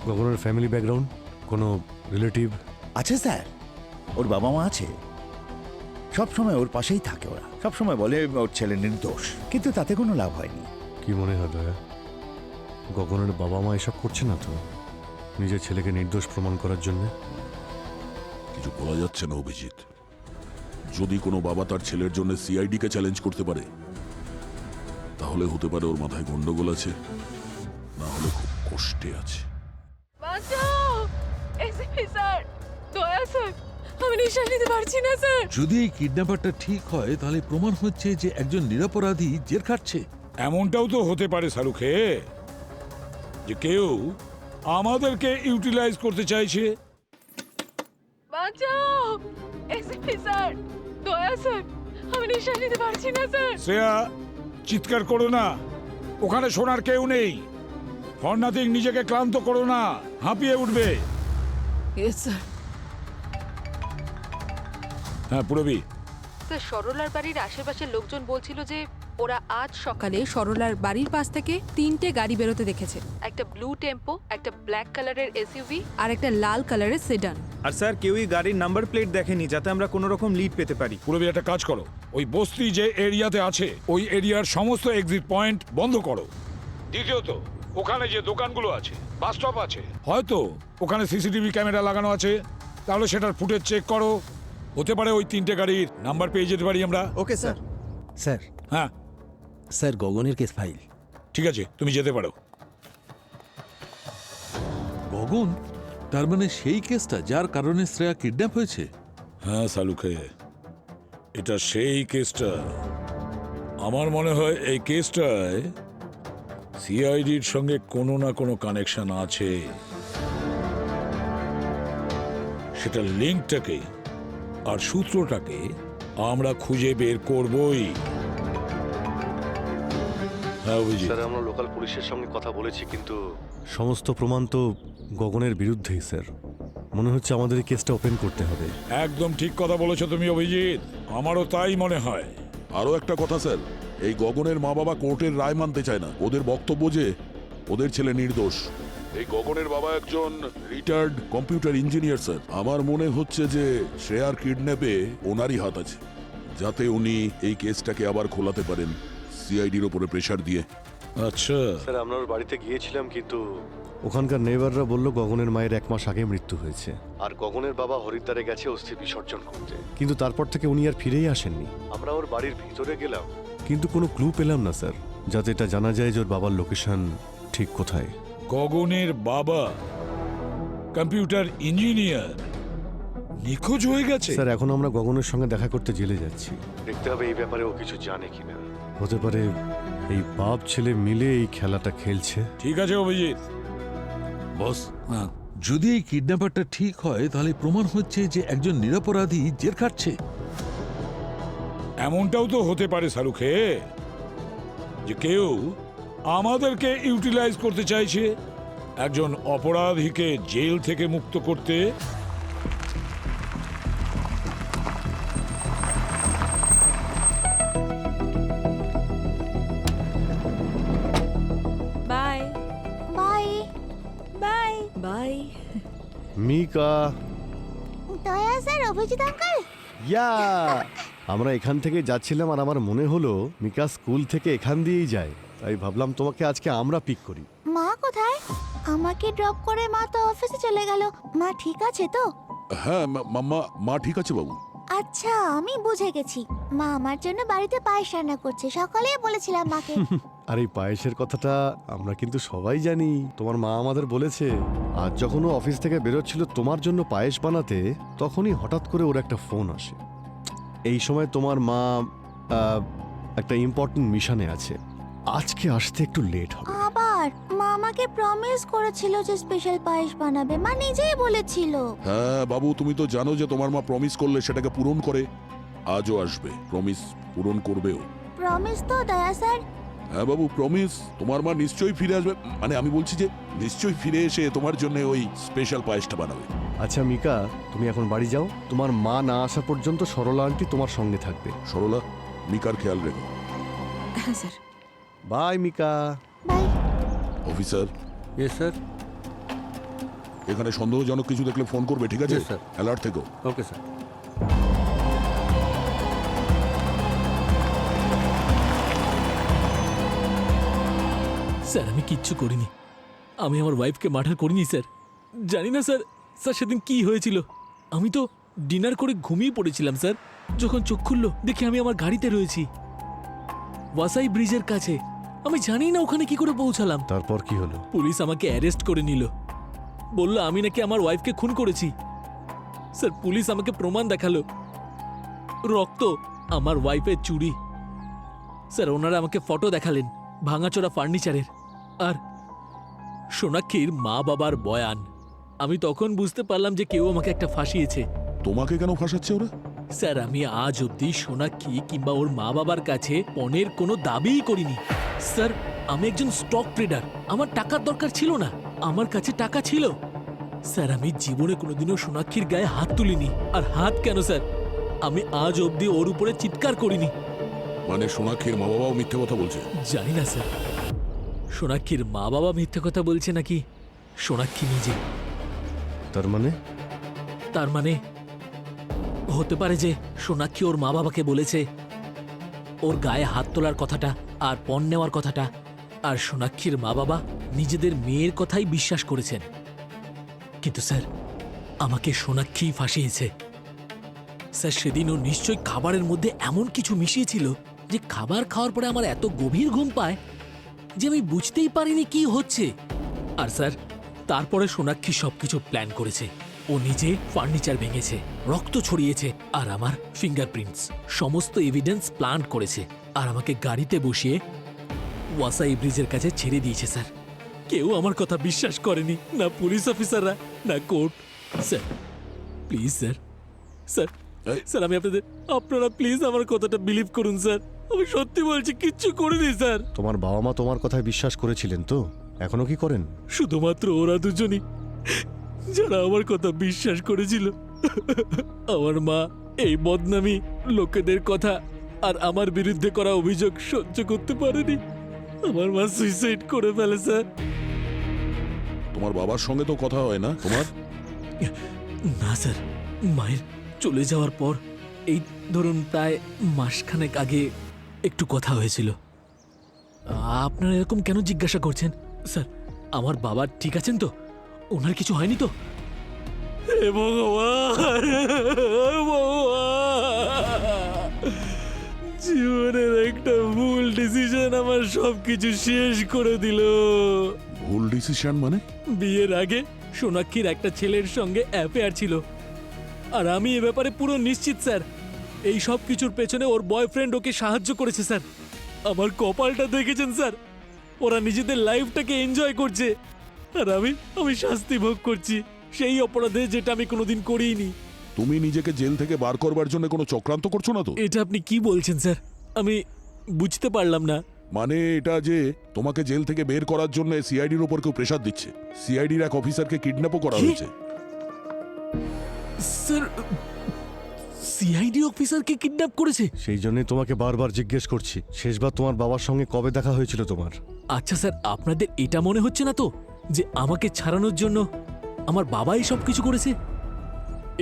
গগনের ফ্যামিলি ব্যাকগ্রাউন্ড, কোনো রিলেটিভ? আছে স্যার, ওর বাবা মা আছে, সব সময় ওর পাশেই থাকে। ওরা সব সময় বলে ওর ছেলে নির্দোষ, কিন্তু তাতে কোনো লাভ হয়নি। কি মনে হয় দয়া, গগনের বাবা মা এসব করছে না তো নিজের ছেলেকে নির্দোষ প্রমাণ করার জন্য? কিছু বলা যাচ্ছে না অভিজিৎ। যদি কোনো বাবা তার ছেলের জন্য সিআইডি কে চ্যালেঞ্জ করতে পারে, তাহলে হতে পারে ওর মাথায় গন্ডগোল আছে, না হলে খুব কষ্টে আছে। বাঁচাও এসপি স্যার, দয়া স্যার, আমি নিঃশ্বাস নিতে পারছি না স্যার। যদি এই কিডন্যাপারটা ঠিক হয় তাহলে প্রমাণ হচ্ছে যে একজন নিরপরাধী জেল খাটছে। এমনটাও তো হতে পারে শাহরুখে, যে কেউ আমাদেরকে ইউটিলাইজ করতে চাইছে। বাঁচাও এসপি স্যার, দয়া স্যার, আমি নিঃশ্বাস নিতে পারছি না স্যার। শ্রেয়া, চিৎকার করো না, ওখানে শোনার কেউ নেই। ফর নাথিং নিজেকে ক্লান্ত করো না, হাঁপিয়ে উঠবে। Yes sir. হ্যাঁ পুরবি, স্যার, সরলার বাড়ির আশেপাশের লোকজন বলছিল যে ওরা আজ সকালে সরলার বাড়ির পাশ থেকে 3টে গাড়ি বেরোতে দেখেছে। একটা ব্লু টেম্পো, একটা ব্ল্যাক কালারের এসইউভি আর একটা লাল কালারের সেডান। আর স্যার কেউই গাড়ির নাম্বার প্লেট দেখেনি, যাতে আমরা কোনো রকম লিড পেতে পারি। পুরবি একটা কাজ করো, ওই বস্তি যে এরিয়াতে আছে ওই এরিয়ার সমস্ত এক্সিট পয়েন্ট বন্ধ করো। দ্বিতীয়ত, ওখানে যে দোকানগুলো আছে, বাস স্টপ আছে, হয়তো ওখানে সিসিটিভি ক্যামেরা লাগানো আছে, তাহলে সেটার ফুটেজ চেক করো। হতে পারে ওই 3টে গাড়ির নাম্বার পেয়ে যেতে পারি আমরা। Okay sir. স্যার, হ্যাঁ স্যার গগনের কেস ফাইল। ঠিক আছে, তুমি যেতে পারো। গগন, তার মানে সেই কেসটা যার কারণে শ্রেয়া কিডন্যাপ হয়েছে? হ্যাঁ শালুখে, এটা সেই কেসটা। আমার মনে হয় এই কেসটায় সিআইডির সঙ্গে কোনো না কোনো কানেকশন আছে। সেটা লিঙ্কটাকে আর সূত্রটাকে আমরা খুঁজে বের করবই। হ্যাঁ অভিজিৎ, স্যার, আমরা লোকাল পুলিশের সঙ্গে কথা বলেছি, কিন্তু সমস্ত প্রমাণ তো গগনের বিরুদ্ধেই স্যার। মনে হচ্ছে আমাদের এই কেসটা ওপেন করতে হবে। একদম ঠিক কথা বলেছো তুমি অভিজিৎ, আমারও তাই মনে হয়। আরো একটা কথা স্যার, এই গগনের মা বাবা কোর্টের রায় মানতে চায় না। ওদের বক্তব্য যে ওদের ছেলে নির্দোষ। এই গগনের বাবা একজন রিটায়ার্ড কম্পিউটার ইঞ্জিনিয়ার স্যার। আমার মনে হচ্ছে যে শ্রেয়ার কিডন্যাপে ওনারই হাত আছে, যাতে উনি এই কেসটাকে আবার খোলাতে পারেন সিআইডির উপরে প্রেসার দিয়ে। আচ্ছা, স্যার, আমরা ওর বাড়িতে গিয়েছিলাম, কিন্তু ওখানকার নেইবাররা বলল গগনের মায়ের 1 মাস আগে মৃত্যু হয়েছে, আর গগনের বাবা হরিদ্বারে গেছে অস্থি বিসর্জন করতে। কিন্তু তারপর থেকে উনি আর ফিরেই আসেননি। আমরা ওর বাড়ির ভিতরে গেলাম, কিন্তু কোনো ক্লু পেলাম না স্যার, যাতে এটা জানা যায় যে ওর বাবার লোকেশন ঠিক কোথায়। গগনের বাবা কম্পিউটার ইঞ্জিনিয়ার নিখোঁজ হয়ে গেছে। স্যার, এখন আমরা গগনের সঙ্গে দেখা করতে জেলে যাচ্ছি। দেখতে হবে এই ব্যাপারে ও কিছু জানে কিনা। হতে পারে এই বাপ ছেলে মিলে এই খেলাটা খেলছে। ঠিক আছে অভিজিৎ। বস, যদি এই কিডন্যাপারটা ঠিক হয় তাহলে প্রমাণ হচ্ছে যে একজন নিরপরাধী জেল খাটছে। এমনটাও তো হতে পারে শাহরুখে, যে কেউ আমাদেরকে ইউটিলাইজ করতে চাইছে একজন অপরাধীকে জেল থেকে মুক্ত করতে। Bye bye bye bye. Mika, Daya sir, Abhijit uncle. ইয়া, আমরা এখান থেকে যাচ্ছিলাম আর আমার মনে হলো মিকা স্কুল থেকে এখান দিয়েই যায়, তাই ভাবলাম তোমাকে আজকে আমরা পিক করি। মা কোথায়? আমাকে ড্রপ করে মা তো অফিসে চলে গেল। মা ঠিক আছে তো? হ্যাঁ মা ঠিক আছে বাবু। আচ্ছা, আমি বুঝে গেছি। মা আমার জন্য বাড়িতে পায়েস রান্না করছে, সকালেই বলেছিলাম মাকে। আর এই পায়েসের কথাটা আমরা কিন্তু সবাই জানি। তোমার মা আমাদের বলেছে আজ যখন ও অফিস থেকে বেরোচ্ছিল তোমার জন্য পায়েস বানাতে, তখনই হঠাৎ করে ওর একটা ফোন আসে। এই সময় তোমার মা একটা ইম্পর্টেন্ট মিশনে আছে, আজকে আসতে একটু লেট হবে। আবার মা আমাকে প্রমিস করেছিল যে স্পেশাল পায়েস বানাবে, মা নিজেই বলেছিল। হ্যাঁ বাবু, তুমি তো জানো যে তোমার মা প্রমিস করলে সেটাকে পূরণ করে। আজও আসবে, প্রমিস পূরণ করবেও। প্রমিস তো দয়া স্যার? হ্যাঁ বাবু, প্রমিস। তোমার মা নিশ্চয়ই ফিরে আসবে, মানে আমি বলছি যে নিশ্চয়ই ফিরে এসে তোমার জন্য ওই স্পেশাল পায়েসটা বানাবে। আচ্ছা মিকা, তুমি এখন বাড়ি যাও, তোমার মা না আসা পর্যন্ত সরলা আন্টি তোমার সঙ্গে থাকবে। সরলা, মিকার খেয়াল রেখো। হ্যাঁ sir. Bye Mika. Bye. Officer, yes sir. এখানে সন্দেহজনক কিছু দেখলে ফোন করবে, ঠিক আছে? Yes, sir. অ্যালার্ট থেকো। Okay sir. স্যার আমি কিচ্ছু করিনি, আমি আমার ওয়াইফকে মার্ডার করিনি স্যার। জানি না স্যার, স্যার সেদিন কি হয়েছিল। আমি তো ডিনার করে ঘুমিয়ে পড়েছিলাম স্যার। যখন চোখ খুললো দেখি আমি আমার গাড়িতে রয়েছি ওয়াসাই ব্রিজের কাছে। আমি জানি না ওখানে কি করে পৌঁছালাম। তারপর কি হলো? পুলিশ আমাকে অ্যারেস্ট করে নিল, বলল আমি নাকি আমার ওয়াইফকে খুন করেছি। স্যার পুলিশ আমাকে প্রমাণ দেখালো, রক্ত, আমার ওয়াইফের চুড়ি। স্যার ওনারা আমাকে ফটো দেখালেন ভাঙাচোরা ফার্নিচারের, আর সোনাক্ষীর মা বাবার বয়ান। আমি তখন বুঝতে পারলাম যে কেউ আমাকে একটা ফাঁসিয়েছে। তোমাকে কেন ফাঁসাচ্ছে ওরা? স্যার আমি আজ অবধি সোনাক্ষী কিংবা ওর মা বাবার কাছে পণের কোনো দাবিই করিনি। স্যার আমি একজন স্টক ট্রেডার, আমার টাকার দরকার ছিল না, আমার কাছে টাকা ছিল। স্যার আমি জীবনে কোনোদিনও সোনাক্ষীর গায়ে হাত তুলিনি। আর হাত কেন স্যার, আমি আজ অবধি ওর উপরে চিৎকার করিনি। মানে সোনাক্ষীর মা বাবাও মিথ্যে কথা বলছে? জানি না স্যার, সোনাক্ষীর মা বাবা মিথ্যে কথা বলছে নাকি সোনাক্ষী নিজে। তার মানে হতে পারে যে সোনাক্ষী ওর মা বাবাকে বলেছে ওর গায়ে হাত তোলার কথাটা আর পণ নেওয়ার কথাটা, আর সোনাক্ষীর মা বাবা নিজেদের মেয়ের কথাই বিশ্বাস করেছেন। কিন্তু স্যার আমাকে সোনাক্ষী ফাঁসিয়েছে। স্যার সেদিন ও নিশ্চয়ই খাবারের মধ্যে এমন কিছু মিশিয়েছিল যে খাবার খাওয়ার পরে আমার এত গভীর ঘুম পায় যে আমি বুঝতেই পারিনি কি হচ্ছে। আর স্যার তারপরে সোনাক্ষী সবকিছু প্ল্যান করেছে। ও নিজে ফার্নিচার ভেঙেছে, রক্ত ছড়িয়েছে, আর আমার ফিঙ্গারপ্রিন্টস, সমস্ত এভিডেন্স প্ল্যান করেছে, আর আমাকে গাড়িতে বসিয়ে ওয়াসাই ব্রিজের কাছে ছেড়ে দিয়েছে। স্যার কেউ আমার কথা বিশ্বাস করেনি, না পুলিশ অফিসাররা না court. Sir please sir, sir sir আমি আপনারা প্লিজ আমার কথাটা বিলিভ করুন স্যার। আমি সত্যি বলছি কিচ্ছু করিনি স্যার। তোমার বাবা মা তোমার কথায় বিশ্বাস করেছিলেন তো? এখনো কি করেন? শুধুমাত্র ওরা দুজনই যারা আমার কথা বিশ্বাস করেছিল। আমার মা এই বদনামি, লোকেদের কথা আর আমার বিরুদ্ধে করা অভিযোগ সহ্য করতে পারেনি। আমার মা সুইসাইড করে ফেলে স্যার। তোমার বাবার সঙ্গে তো কথা হয় না তোমার? না স্যার, মায়ের চলে যাওয়ার পর এই ধরুন প্রায় মাসখানেক আগে একটু কথা হয়েছিল। আপনারা এরকম কেন জিজ্ঞাসা করছেন? স্যার আমার বাবা ঠিক আছেন তো? ওনার কিছু হয়নি তো? হে ভগবান, জীবনের একটা ভুল ডিসিশন আমার সবকিছু শেষ করে দিল। ভুল ডিসিশন মানে? বিয়ের আগে সোনাক্ষীর একটা ছেলের সঙ্গে অ্যাফেয়ার ছিল, আর আমি এ ব্যাপারে পুরো নিশ্চিত স্যার। এই সব কিছুর পেছনে ওর বয়ফ্রেন্ড ওকে সাহায্য করেছে স্যার। আমার কপালটা দেখেছেন স্যার, ওরা নিজেদের লাইফটাকে এনজয় করছে, আর আমি শাস্তি ভোগ করছি সেই অপরাধে যেটা আমি কোনোদিন করিনি। তুমি নিজেকে জেল থেকে বার করবার জন্য কোনো চক্রান্ত করছো না তো? এটা আপনি কি বলছেন স্যার? আমি বুঝতে পারলাম না। মানে এটা যে তোমাকে জেল থেকে বের করার জন্য সিআইডির উপর কেউ প্রেসার দিচ্ছে। সিআইডির এক অফিসারকে কিডন্যাপও করা হয়েছে। স্যার সিআইডি অফিসারকে কিডন্যাপ করেছে? সেই জন্যই তোমাকে বারবার জিজ্ঞেস করছি, শেষবার তোমার বাবার সঙ্গে কবে দেখা হয়েছিল তোমার? আচ্ছা স্যার, আপনাদের এটা মনে হচ্ছে না তো যে আমাকে ছাড়ানোর জন্য আমার বাবাই সব কিছু করেছে?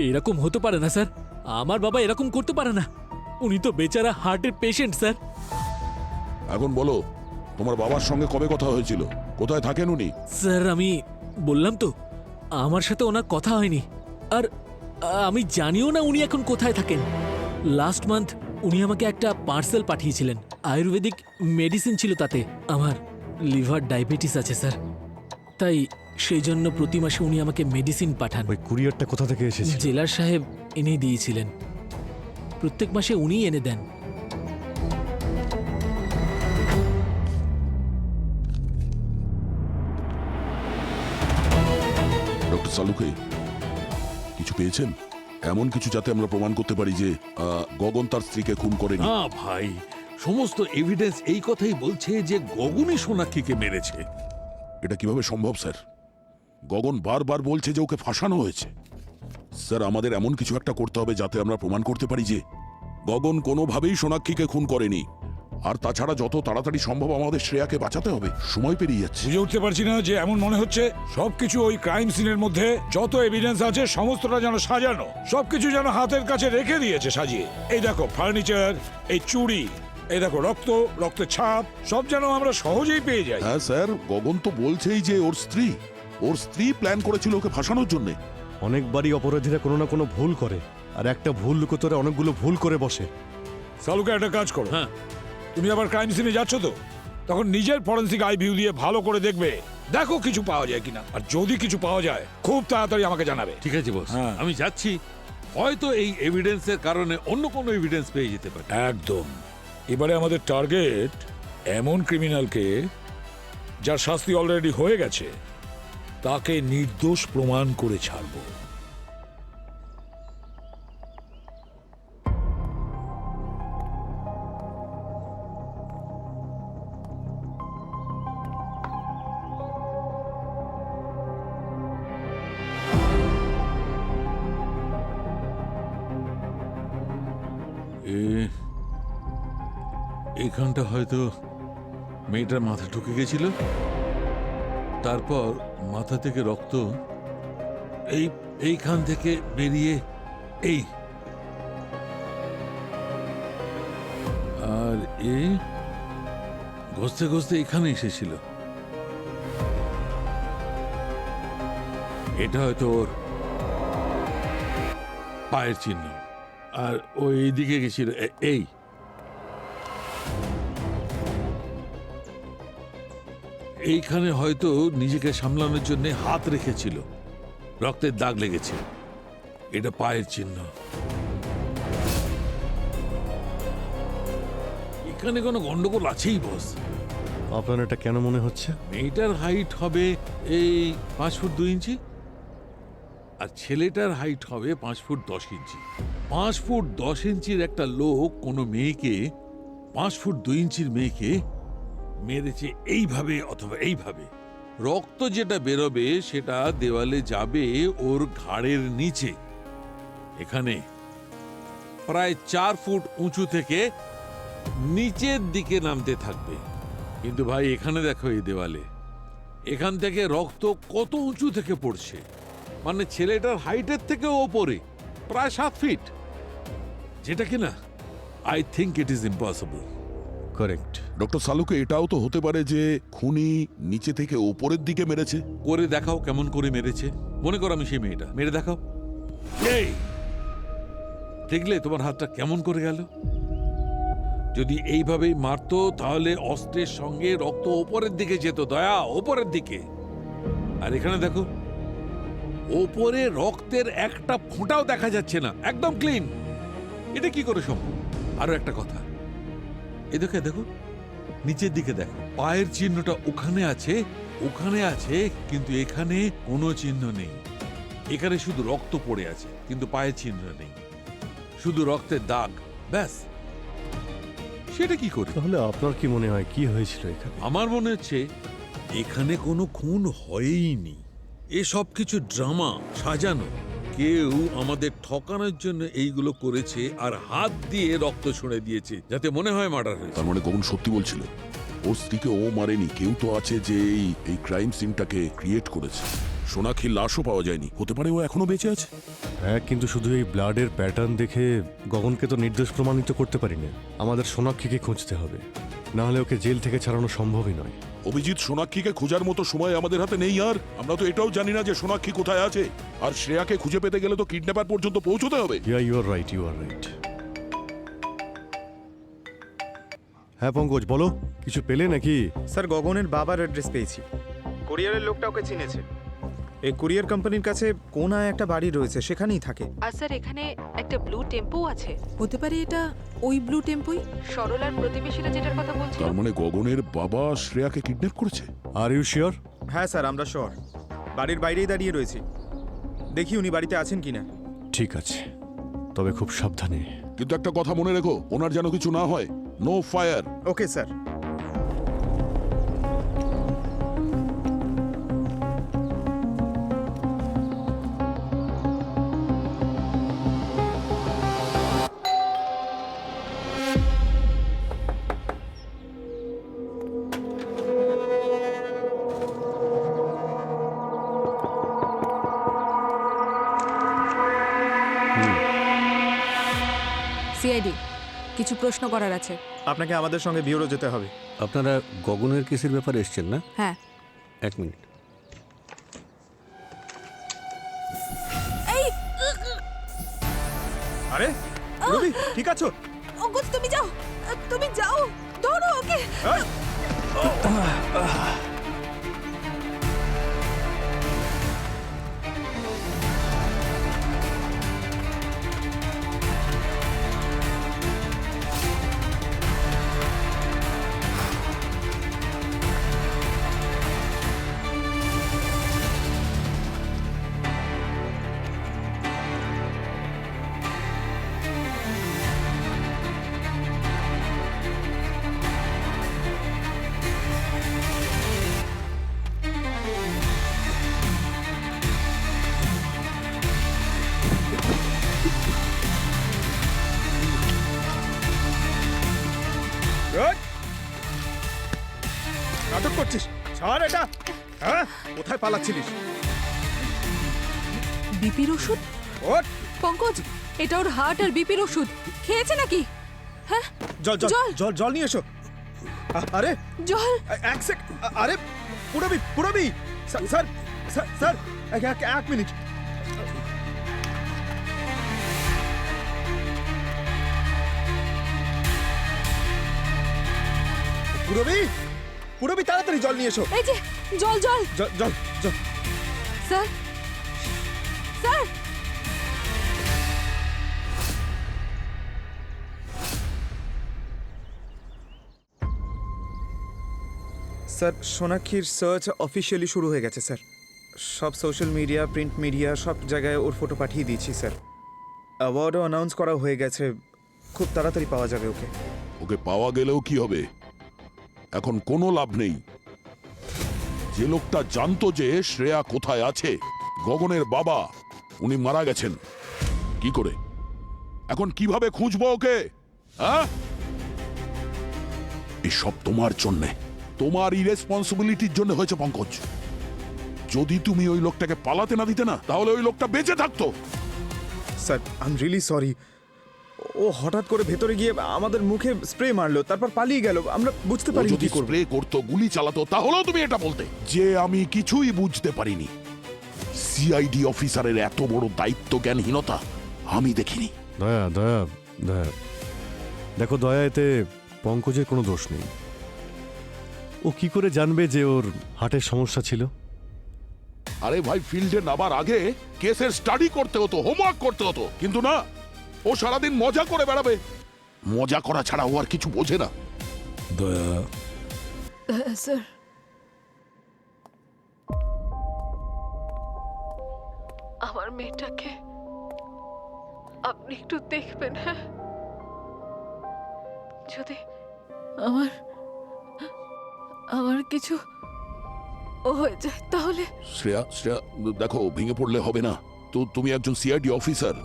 এরকম হতে পারে না স্যার, আমার বাবা এরকম করতে পারে না। উনি তো বেচারা হার্টের পেশেন্ট স্যার। এখন বলো, তোমার বাবার সঙ্গে কবে কথা হয়েছিল? কোথায় থাকেন উনি? স্যার আমি বললাম তো আমার সাথে ওনার কথা হয়নি, আর আমি জানিও না উনি এখন কোথায় থাকেন। লাস্ট মান্থ উনি আমাকে একটা পার্সেল পাঠিয়েছিলেন, আয়ুর্বেদিক মেডিসিন ছিল তাতে। আমার লিভার ডায়াবেটিস আছে স্যার, তাই সেই জন্য প্রতি মাসে উনি আমাকে মেডিসিন পাঠান। ওই কুরিয়ারটা কোথা থেকে এসেছে? জেলার সাহেব এনে দিয়েছিলেন, প্রত্যেক মাসে উনিই এনে দেন। ডক্টর সালুকে কিছু পেয়েছেন? এমন কিছু যাতে আমরা প্রমাণ করতে পারি যে গগন তার স্ত্রীকে খুন করেনি? না ভাই, সমস্ত এভিডেন্স এই কথাই বলছে যে গগনই সোনাক্ষীকে মেরেছে। এটা কিভাবে সম্ভব স্যার? গগন বারবার বলছে যে ওকে ফাঁসানো হয়েছে। স্যার আমাদের এমন কিছু একটা করতে হবে যাতে আমরা প্রমাণ করতে পারি যে গগন কোনোভাবেই সোনাক্ষীকে খুন করেনি। আর তাছাড়া যত তাড়াতাড়ি সম্ভব আমাদের শ্রেয়াকে বাঁচাতে হবে, সময় পেরিয়ে যাচ্ছে। বুঝে উঠতে পারছি না যে এমন মনে হচ্ছে সবকিছু ওই ক্রাইম সিনের মধ্যে যত এভিডেন্স আছে সমস্তটা যেন সাজানো, সবকিছু যেন হাতের কাছে রেখে দিয়েছে সাজিয়ে। এই দেখো ফার্নিচার, এই চুড়ি, এই দেখো রক্ত, রক্তের ছাপ, সব যেন আমরা সহজেই পেয়ে যাই। হ্যাঁ স্যার, গগন তো বলছেই যে ওর স্ত্রী প্ল্যান করেছিল ওকে ফাঁসানোর জন্য। অনেকবারই অপরাধীরা কোনো না কোনো ভুল করে, আর একটা ভুল লুকোতে ওরা অনেকগুলো ভুল করে বসে। সালুকে একটা কাজ করো, হ্যাঁ তুমি আবার ক্রাইম সিনে যাচ্ছ তো, তখন নিজের ফরেন্সিক আই ভিউ দিয়ে ভালো করে দেখবে, দেখো কিছু পাওয়া যায় কিনা, আর যদি কিছু পাওয়া যায় খুব তাড়াতাড়ি আমাকে জানাবে। ঠিক আছে বস, হ্যাঁ। আমি যাচ্ছি। হয়তো এই এভিডেন্সের কারণে অন্য কোনো এভিডেন্স পেয়ে যেতে পারে। একদম। এবারে আমাদের টার্গেট এমন ক্রিমিনালকে যার শাস্তি অলরেডি হয়ে গেছে, তাকে নির্দোষ প্রমাণ করে ছাড়বো। এইখানটা হয়তো মেয়েটার মাথা ঢুকে গেছিল, তারপর মাথা থেকে রক্ত এইখান থেকে বেরিয়ে এই, আর এই ঘষতে ঘষতে এখানে এসেছিল। এটা হয়তো ওর পায়ের চিহ্ন, আর ও এইদিকে গেছিল এই। এইখানে হয়তো নিজেকে সামলানোর জন্য হাত রেখেছিল, রক্তের দাগ লেগেছে, এটা পায়ের চিহ্ন। এখানে কোনো গন্ডগোল আছেই বস। আপনার এটা কেন মনে হচ্ছে? মেয়েটার হাইট হবে এই 5 ফুট 2 ইঞ্চি, আর ছেলেটার হাইট হবে 5 ফুট 10 ইঞ্চি। 5 ফুট 10 ইঞ্চির একটা লোক কোনো মেয়েকে, 5 ফুট 2 ইঞ্চির মেয়েকে মেরেছে এইভাবে অথবা এইভাবে। রক্ত যেটা বেরোবে সেটা দেওয়ালে যাবে ওর ঘাড়ের নিচে, এখানে প্রায় 4 ফুট উঁচু থেকে নিচের দিকে নামতে থাকবে। কিন্তু ভাই এখানে দেখো, এই দেওয়ালে এখান থেকে রক্ত কত উঁচু থেকে পড়ছে, মানে ছেলেটার হাইটের থেকে ওপরে প্রায় 7 ফিট, যেটা কিনা I think it is impossible. Correct. Doctor সালুকে এটাও তো হতে পারে যে খুনি নিচে থেকে ওপরের দিকে মেরেছে। করে দেখাও কেমন করে মেরেছে, মনে করো আমি সেই মেয়েটা, মেরে দেখাও। এই দেখলে তোমার হাতটা কেমন করে গেল? যদি এইভাবেই মারতো তাহলে অস্ত্রের সঙ্গে রক্ত ওপরের দিকে যেত, দয়া ওপরের দিকে। আর এখানে দেখো, ওপরে রক্তের একটা ফোঁটাও দেখা যাচ্ছে না, একদম ক্লিন। এটা কি করে সম্ভব? আরো একটা কথা, এই দেখো দেখো নিচের দিকে দেখো, পায়ের চিহ্নটা ওখানে আছে, কিন্তু এখানে কোনো চিহ্ন নেই। এখানে শুধু রক্ত পড়ে আছে, কিন্তু পায়ের চিহ্ন নেই, শুধু রক্তের দাগ, ব্যাস। সেটা কি করে? তাহলে আপনার কি মনে হয় কি হয়েছিল এখানে? আমার মনে হচ্ছে এখানে কোনো খুন হয়ইনি, এসব কিছু ড্রামা সাজানো। কেউ আমাদের ঠকানোর জন্য এইগুলো করেছে, আর হাত দিয়ে রক্ত ছুঁড়ে দিয়েছে যাতে মনে হয় মার্ডার হয়েছে। তার মানে গগন সত্যি বলছিল, ওর স্ত্রীকে ও মারেনি, কেউ তো আছে যে এই ক্রাইম সিনটাকে ক্রিয়েট করেছে। সোনাক্ষীর লাশও পাওয়া যায়নি, হতে পারে ও এখনো বেঁচে আছে। হ্যাঁ, কিন্তু শুধু এই ব্লাডের প্যাটার্ন দেখে গগনকে তো নির্দোষ প্রমাণিত করতে পারি না। আমাদের সোনাক্ষীকে খুঁজতে হবে, না হলে ওকে জেল থেকে ছাড়ানো সম্ভবই নয়। অভিজিৎ, সোনাক্ষীকে খোঁজার মতো সময় আমাদের হাতে নেই, আর আমরা তো এটাও জানি না যে সোনাক্ষী কোথায় আছে। আর শ্রেয়াকে খুঁজে পেতে গেলে তো কিডন্যাপার পর্যন্ত পৌঁছতে হবে। You are right. হ্যাঁ পঙ্কজ, বলো, কিছু পেলে নাকি? স্যার, গগনের বাবার অ্যাড্রেস পেয়েছি। কুরিয়ারের লোকটা ওকে চিনেছে। এই কুরিয়ার কোম্পানির কাছে কোনায় একটা বাড়ি রয়েছে, সেখানেই থাকে। আর স্যার এখানে একটা ব্লু টেম্পো আছে, হতে পারে এটা ওই ব্লু টেম্পোই সরলার প্রতিবেশীরা যেটার কথা বলছিল। তার মানে গগনের বাবা শ্রেয়াকে কিডন্যাপ করেছে। আর ইউ শিওর? হ্যাঁ স্যার, আমরা শিওর। বাড়ির বাইরেই দাঁড়িয়ে রয়েছি, দেখি উনি বাড়িতে আছেন কিনা। ঠিক আছে, তবে খুব সাবধানে। কিন্তু একটা কথা মনে রেখো, ওনার যেন কিছু না হয়। No fire. Okay sir. CID কিছু প্রশ্ন করার আছে। আপনাকে আমাদের সঙ্গে বিউরো যেতে হবে। আপনারা গগনের কেসের ব্যাপারে এসছেন না? হ্যাঁ। 1 মিনিট। আরে রবি, ঠিক আছো? অঙ্কুশ তুমি যাও, তুমি যাও, ধরো ওকে। Good. নাটক করছিস? ছাড় এটা। হ্যাঁ, কোথায় পালাচ্ছিলিস? বিপির ওষুধ? ওঠ। পঙ্কজ, এটা ওর হার্ট আর বিপির ওষুধ। খেয়েছে নাকি? হ্যাঁ, জল জল জল। জল জল নিয়ে এসো। আরে জল। এক সেক। আরে পুরবি পুরবি। স্যার স্যার স্যার, এক মিনিট। পুরবি পুরবি, তাড়াতাড়ি জল নিয়ে এসো। এই যে জল জল জল জল জল। Sir, sir. স্যার, সোনাক্ষীর সার্চ অফিসিয়ালি শুরু হয়ে গেছে স্যার। সব সোশ্যাল মিডিয়া, প্রিন্ট মিডিয়া, সব জায়গায় ওর ফটো পাঠিয়ে দিয়েছি স্যার। অ্যাওয়ার্ডও অ্যানাউন্স করা হয়ে গেছে, খুব তাড়াতাড়ি পাওয়া যাবে ওকে। ওকে পাওয়া গেলেও কি হবে? এখন কোনো লাভ নেই। যে লোকটা জানতো যে শ্রেয়া কোথায় আছে, গগনের বাবা, উনি মারা গেছেন। কি করে এখন কিভাবে খুঁজবো ওকে? হ্যাঁ, এসব তোমার জন্যে, তোমার ইরেসপন্সিবিলিটির জন্য হয়েছে পঙ্কজ। যদি তুমি ওই লোকটাকে পালাতে না দিতে না, তাহলে ওই লোকটা বেঁচে থাকতো। Sir, I am really sorry. ও হঠাৎ করে ভেতরে গিয়ে আমাদের মুখে স্প্রে মারলো, তারপর পালিয়ে গেল। আমরা বুঝতে ও পারিনি যদি কি করব। স্প্রে করতো, গুলি চালাতো, তাহলেও তুমি এটা বলতে যে আমি কিছুই বুঝতে পারিনি। সিআইডি অফিসারের এত বড় দায়িত্ব জ্ঞানহীনতা আমি দেখিনি। দয়া দয়া দয়া, দেখো দয়া, এতে পঙ্কজের কোনো দোষ নেই। ও কি করে জানবে যে ওর হার্টের সমস্যা ছিল? আরে ভাই, ফিল্ডে নামার আগে কেসের স্টাডি করতে হতো, হোমওয়ার্ক করতে হতো, কিন্তু না, ও সারাদিন মজা করে বেড়াবে। মজা করা ছাড়া ও আর কিছু বোঝে না। দয়া, স্যার, আমার মেয়েটাকে আপনি একটু দেখবেন। হ্যাঁ, যদি আমার আমার কিছু হয়ে যায় তাহলে। শ্রেয়া, শ্রেয়া, দেখো, ভেঙে পড়লে হবে না তো। তুমি একজন সিআইডি অফিসার।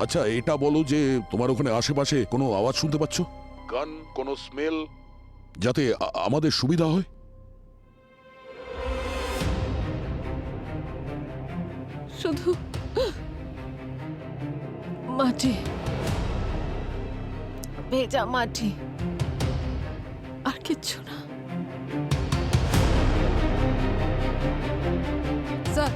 আচ্ছা, এটা বলো যে তোমার ওখানে আশেপাশে কোনো আওয়াজ শুনতে পাচ্ছ? গান, কোনো স্মেল, যাতে আমাদের সুবিধা হয়। শুধু মাটি, ভেজা মাটি, আর কিচ্ছু না। স্যার,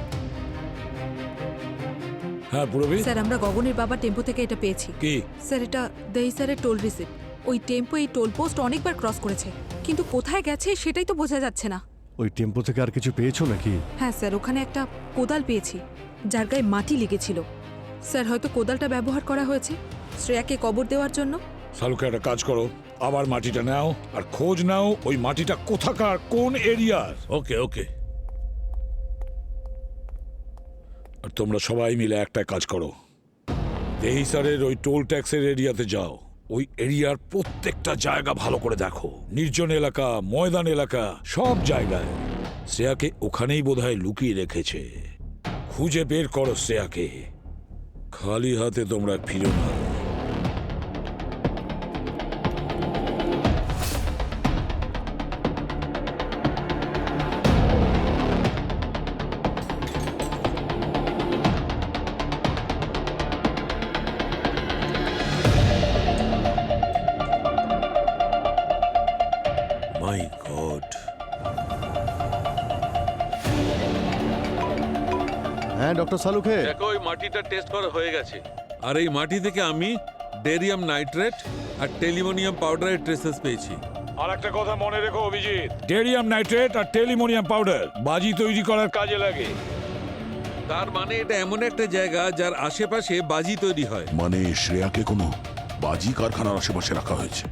হ্যাঁ পুরবি, স্যার, আমরা গগনের বাবা টেম্পো থেকে এটা পেয়েছি। কি? স্যার, এটা দহিসারের টোল রিসিপ্ট। ওই টেম্পো এই টোল পোস্ট অনেকবার ক্রস করেছে, কিন্তু কোথায় গেছে সেটাই তো বোঝা যাচ্ছে না। ওই টেম্পো থেকে আর কিছু পেয়েছো নাকি? হ্যাঁ স্যার, ওখানে একটা কোদাল পেয়েছি যার গায়ে মাটি লেগেছিল। স্যার, হয়তো কোদালটা ব্যবহার করা হয়েছে শ্রেয়াকে কবর দেওয়ার জন্য। শালুকে একটা কাজ করো, আবার মাটিটা নাও আর খোঁজ নাও ওই মাটিটা কোথাকার, কোন এরিয়ার। ওকে ওকে। আর তোমরা সবাই মিলে একটা কাজ করো, দেহিসারের ওই টোল ট্যাক্সের এরিয়াতে যাও। ওই এরিয়ার প্রত্যেকটা জায়গা ভালো করে দেখো, নির্জন এলাকা, ময়দান এলাকা, সব জায়গায়। শ্রেয়াকে ওখানেই বোধহয় লুকিয়ে রেখেছে। খুঁজে বের করো শ্রেয়াকে। খালি হাতে তোমরা ফিরো না। হ্যাঁ ডক্টর সালুখে। দেখো ওই মাটিটা টেস্ট করা হয়ে গেছে, আর এই মাটি থেকে আমি ডেরিয়াম নাইট্রেট আর টেলিমোনিয়াম পাউডারের ট্রেসেস পেয়েছি। আর একটা কথা মনে রেখো অভিজিৎ, ডেরিয়াম নাইট্রেট আর টেলিমোনিয়াম পাউডার বাজি তৈরি করার কাজে লাগে। তার মানে এটা এমন একটা জায়গা যার আশেপাশে বাজি তৈরি হয়। মানে শ্রেয়াকে কোনো বাজি কারখানার আশেপাশে রাখা হয়েছে।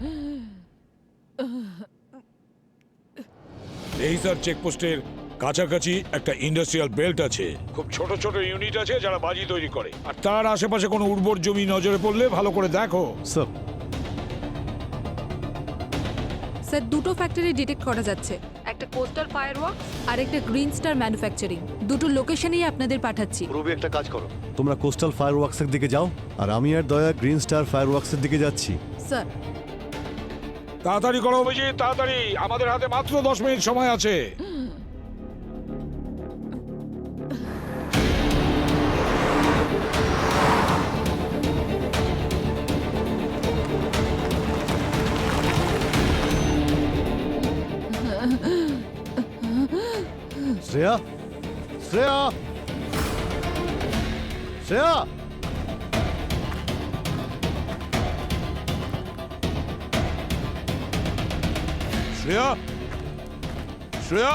এই স্যার চেকপোস্টের কাছাকাছি একটা ইন্ডাস্ট্রিয়াল বেল্ট আছে, খুব ছোট ছোট ইউনিট আছে যারা বাজি তৈরি করে, আর তার আশেপাশে কোনো উর্বর জমি নজরে পড়লে ভালো করে দেখো। স্যার স্যার দুটো ফ্যাক্টরি ডিটেক্ট করা যাচ্ছে, একটা কোস্টাল ফায়ারওয়ার্কস আর একটা গ্রিন স্টার ম্যানুফ্যাকচারিং। দুটো লোকেশনেই আপনাদের পাঠাচ্ছি। রবি একটা কাজ করো, তোমরা কোস্টাল ফায়ার ওয়ার্কসের দিকে যাও আর আমি আর দয়া গ্রিন স্টার ফায়ার ওয়ার্কসের দিকে যাচ্ছি। স্যার তাড়াতাড়ি করো অভিজিৎ, তাড়াতাড়ি, আমাদের হাতে মাত্র 10 মিনিট সময় আছে। শ্রেয়া, শ্রেয়া, শ্রেয়া, শ্রেয়া, শ্রেয়া,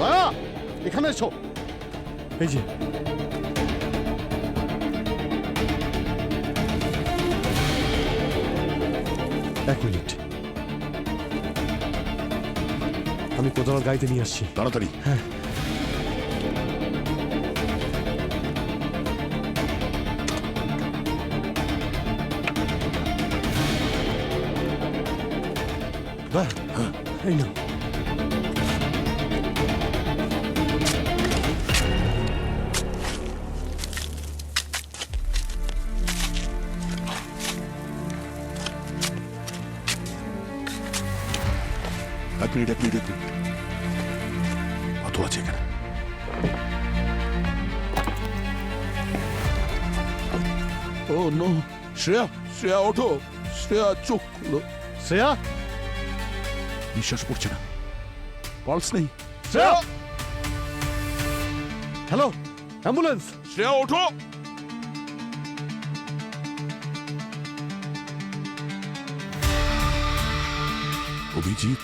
দয়া এখানে এসো। এই যে এক মিনিট, আমি কোথাও গাড়িতে নিয়ে আসছি। তাড়াতাড়ি। হ্যাঁ বাহ, এই নাও। এক মিনিট, এক মিনিট, এক মিনিট। অত আছে এখানে। ও নো, শ্রেয়া, শ্রেয়া ওঠো, শ্রেয়া চোখ খুলো। শ্রেয়া, নিঃশ্বাস পড়ছে না, পালস নেই। Shreya, hello ambulance. শ্রেয়া ওঠো। অভিজিৎ,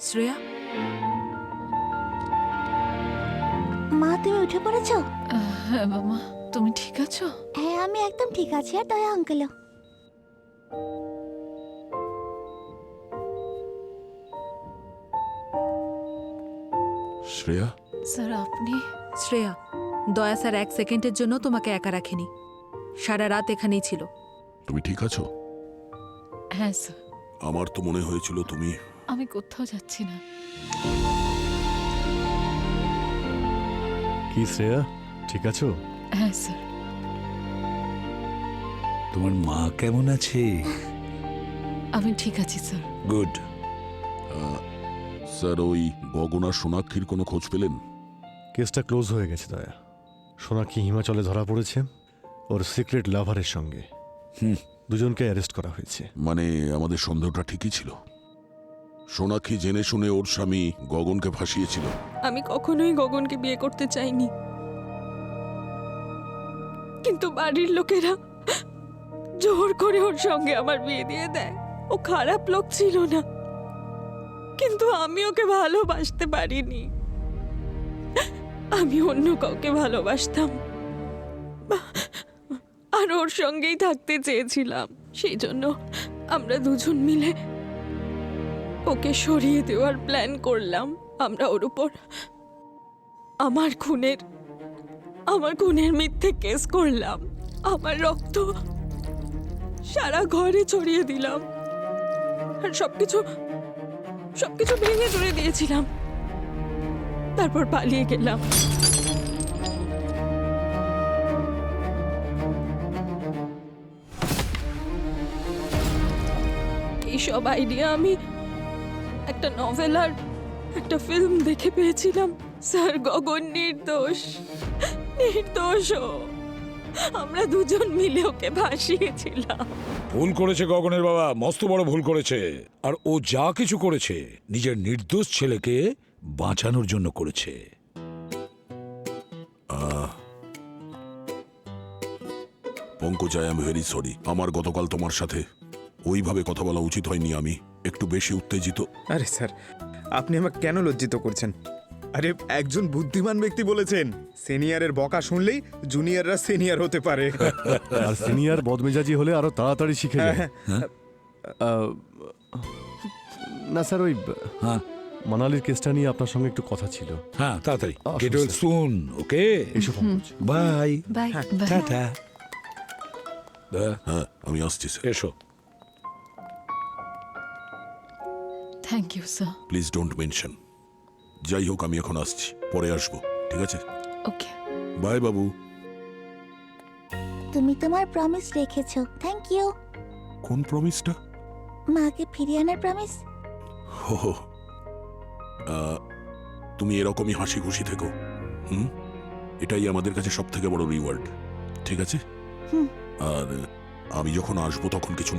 শ্রেয়া, মা তুমি উঠে পড়েছো? হ্যাঁ বাবা, তুমি ঠিক আছো? হ্যাঁ আমি একদম ঠিক আছি। আর দয়া আঙ্কেলও। শ্রেয়া, স্যার আপনি? শ্রেয়া, দয়া স্যার 1 সেকেন্ডের জন্য তোমাকে একা রাখেনি, সারা রাত এখানেই ছিল। তুমি ঠিক আছো? হ্যাঁ স্যার। আমার তো মনে হয়েছিল তুমি। আমি কোথাও যাচ্ছি না। কি শ্রেয়া, ঠিক আছো? হ্যাঁ স্যার। তোমার মা কেমন আছে? আমি ঠিক আছি স্যার। গুড। স্যার, ওই গগনার সোনাক্ষীর কোনো খোঁজ পেলেন? কেসটা ক্লোজ হয়ে গেছে দয়া। সোনাক্ষী হিমাচলে ধরা পড়েছে ওর সিক্রেট লাভারের সঙ্গে। দুজনকে অ্যারেস্ট করা হয়েছে। মানে আমাদের সন্দেহটা ঠিকই ছিল। সোনাক্ষী জেনে শুনে ওর স্বামী গগনকে ফাঁসিয়েছিল। আমি কখনোই গগনকে বিয়ে করতে চাইনি, কিন্তু বাড়ির লোকেরা জোর করে ওর সঙ্গে আমার বিয়ে দিয়ে দেয়। ও খারাপ লোক ছিল না, কিন্তু আমি ওকে ভালোবাসতে পারিনি। আমি অন্য কাউকে ভালোবাসতাম আর ওর সঙ্গেই থাকতে চেয়েছিলাম। সেই জন্য আমরা দুজন মিলে ওকে সরিয়ে দেওয়ার প্ল্যান করলাম। আমরা ওর উপর আমার খুনের মিথ্যে কেস করলাম। আমার রক্ত সারা ঘরে ছড়িয়ে দিলাম আর সবকিছু ভেঙে চুরে দিয়েছিলাম। তারপর পালিয়ে গেলাম। এই সব আইডিয়া আমি একটা নভেল আর একটা ফিল্ম দেখে পেয়েছিলাম। স্যার, গগন নির্দোষ, নির্দোষও। আমরা দুজন মিলে ওকে ভাসিয়েছিলাম। ভুল করেছে গগনের বাবা, মস্ত বড় ভুল করেছে। আর ও যা কিছু করেছে নিজের নির্দোষ ছেলেকে বাঁচানোর জন্য করেছে। Pankaj, I am very sorry. আমার গতকাল তোমার সাথে ওইভাবে কথা বলা উচিত হয়নি। আমি একটু বেশি উত্তেজিত। আরে স্যার, আপনি আমাকে কেন লজ্জিত করছেন? আরে একজন বুদ্ধিমান ব্যক্তি বলেছেন সিনিয়রের বকা শুনলেই জুনিয়ররা সিনিয়র হতে পারে। আর সিনিয়র বদমেজাজি হলে আরো তাড়াতাড়ি শিখে যায়। না স্যার, ওই হ্যাঁ, মানালির কেসটা নিয়ে আপনার সঙ্গে একটু কথা ছিল। হ্যাঁ, তাড়াতাড়ি আসুন, গেট ওয়েল স্যার। সুন। ওকে, এসো পঙ্কজ। বাই। বাই। টাটা। হ্যাঁ, আমি আসছি স্যার। এসো। Thank you sir. Please don't mention. যাই হোক, আমি এখন আসছি, পরে আসবো, ঠিক আছে? ওকে। বাই বাবু। তুমি তোমার প্রমিস রেখেছো, থ্যাংক ইউ। কোন প্রমিসটা? মাকে ফিরিয়ে আনার প্রমিস। হো, তুমি এরকমই হাসি খুশি থেকো। এটাই আমাদের কাছে সব থেকে বড় রিওয়ার্ড, ঠিক আছে? আর আমি যখন আসবো তখন কিছু